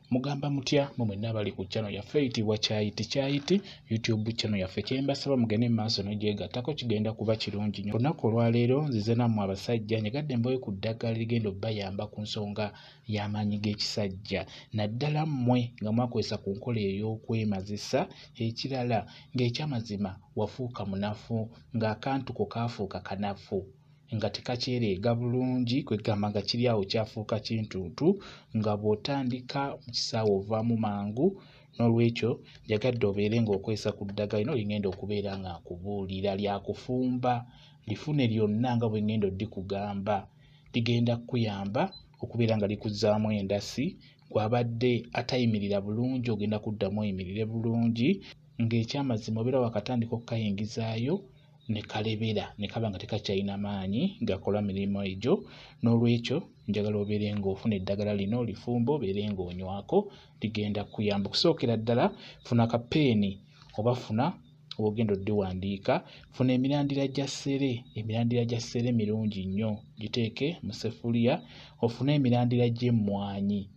Mugamba mutya mu mwenna abali ku channel yaffe eyitibwa Kyayiti YouTube channel yaffe. Kyembasaba mugende maaso n'ogyegattako kigenda kuba kirungi nnyo. Olunaku olwaleero nzize nammwe abasajja nyegadde mboye ku ddagala ligenda obbayamba ku nsonga y'amaanyi g'ekisajja. Naddala mmwe nga mwakozesa ku nkola ey'okwemazisa, ekirala ng'ekyamazima wafuuka munafu ng'akantu ko kaafuuka kanafu. Nga tekakyereega bulungi kwegamba nga kiri awo kyafuuka kintuntu nga bw'otandika mu kisaawe ovaamu mangu. N'olwekyo njagadde obeere ng'okwesa ku ddagala lino ligenda okubeera nga nkubuulira lyakufumba lifune lyonna nga bwe ngenda oddikugamba. Ligenda kukuyamba okubeera nga likuzzaamu endasi, gw'abadde atayimirira bulungi ogenda kuddamu oyimirire bulungi, ng'ekyamazima obeera wakatandika okukayingizaayo ne kalebera ne kaba nga tekakyalina maanyi gakola mirimu egyo. N'olwekyo njagala obeere ng'ofuna eddagala lino lifumba obeere ng'onywako, ligenda kuyamba. Okusookera ddala funa akapeeni oba funa obwogenda oddiwandiika, funa emirandira gya ssere. Emirandira gya ssere mirungi nnyo, giteeke mu seffuliya. Ofune emirandira gy'emmwanyi,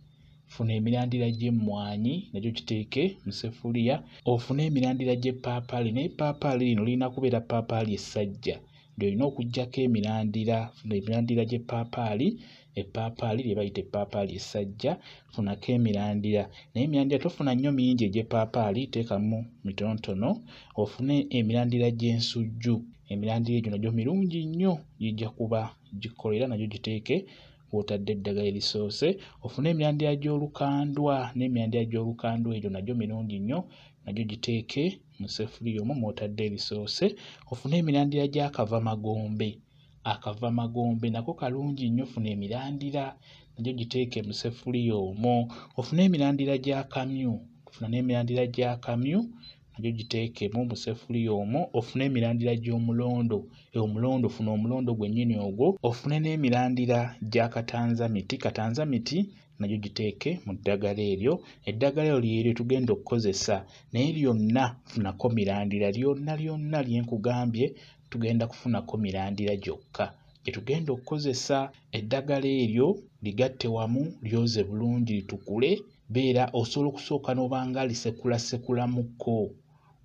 funa emirandira gy'emmwanyi nagyo giteeke mu seffuliya. Ofune emirandira gy'eppaapaali, naye eppaapaali lino lirina kubeera ppaapaali essajja lyolina okuggyako emirandira. Funa emirandira gy'eppaapaali, eppaapaali lye bayita eppaapaali essajja, funako emirandira. Naye emirandira tofuna nnyo mingi egy'eppaapaali, teekamu mitonotono. Ofune emirandira gy'ensujju, emirandira egyo nagyo mirungi nnyo, gijja kuba gikola era nagyo giteeke w'otadde eddagala erisoose. Ofune emirandira gy'olukandwa, n'emirandira gy'olukandwa egyo nagyo mirungi nnyo, nagyo giteeke mu seffuliya omwo mw'otadde erisoose. Ofune emirandira gy'akavamagombe, akavamagombe nako kalungi nnyo, funa emirandira nagyo giteeke mu seffuliya omwo. Ofune emirandira gy'akamyu, funa n'emirandira gy'akamyu nagyo giteekemu mu seffuliya omwo. Ofune emirandira gy'omulondo, omulondo funa omulondo gwennyini ogwo. Ofune n'emirandira gya katanzamiti, katanzamiti nagyo giteeke mu ddagala eryo. Eddagala eryo lyeryo tugenda okukozesa, naye lyonna funako mirandira, lyonna lye nkugambye tugenda kufunako mirandira gyokka gye tugenda okukozesa. Eddagala eryo ligatte wamu, lyoze bulungi litukule. Beera osobola okusooka n'obanga lisekulasekulamukko.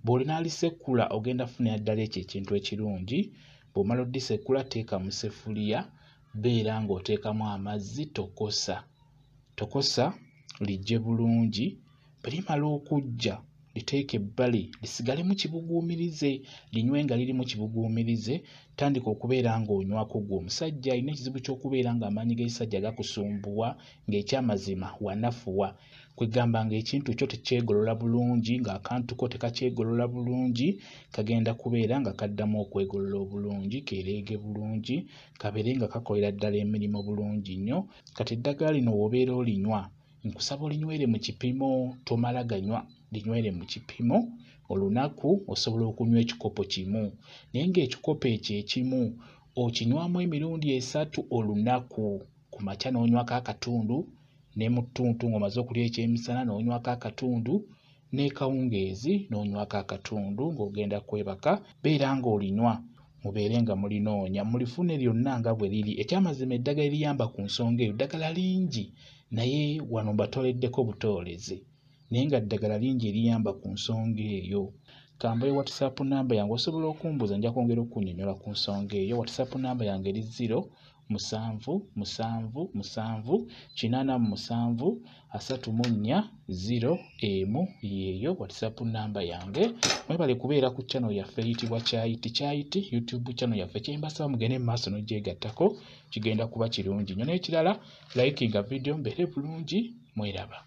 Bw'olina lisekula ogenda kufunira ddala ekyo ekintu ekirungi. Bw'omala oddisekula teeka mu seffuliya, beera ng'oteekamu amazzi tokosa. Tokosa lijje bulungi. Bwe limala okujja liteeke ebbali lisigalemu kibuguumirize, linywe nga lirimu kibuguumirize. Tandika okubeera ng'onywako gwe omusajja alina ekizibu ky'okubeera ng'amaanyi g'ekisajja gakusumbuwa, ng'ekyamazima wanafuwa. Kwegamba ng'ekintu kyo tekyegolola bulungi, ng'akantu ko tekakyegolola bulungi, kagenda kubeera nga kaddamu okwegolola obulungi, keereege bulungi, kabeere nga kakolera ddala emirimu bulungi nnyo. Kati eddagala lino w'obeera olinywa, nkusaba olinywere mu kipimo, tomala ganywa, linywere mu kipimo. Olunaku osobola okunywa ekikopo kimu, naye ng'ekikopo ekyo ekimu okinywamu emirundi 3 olunaku. Ku makya n'onywako akatundu, ne mu ttuntu ng'omaze okulya ekyemisana n'onywako akatundu, n'ekawungeezi n'onywako akatundu ng'ogenda kwebaka. Beera ng'olinywa, mubeere nga mulinoonya, mulifune lyonna nga bwe liri. Ekyamazima eddagala eriyamba ku nsonga eyo ddagala lingi, naye wano mbatoleddeko butooleze, naye nga ddagala lingi eriyamba ku nsonga eyo. Kambaye WhatsApp namba yange osobola okumbuuza, nja kwongera okunnyonnyola ku nsonga eyo. WhatsApp namba yange eri 0777873401 yeeyo WhatsApp namba yange. Mwebale kubeera ku channel yaffe eyitibwa Kyayiti YouTube channel yaffe. Kyembasaba mugende mu maaso n'ogyegattako, kigenda kuba kirungi nnyo. N'ekirala likinga video mbeere bulungi, mweraba.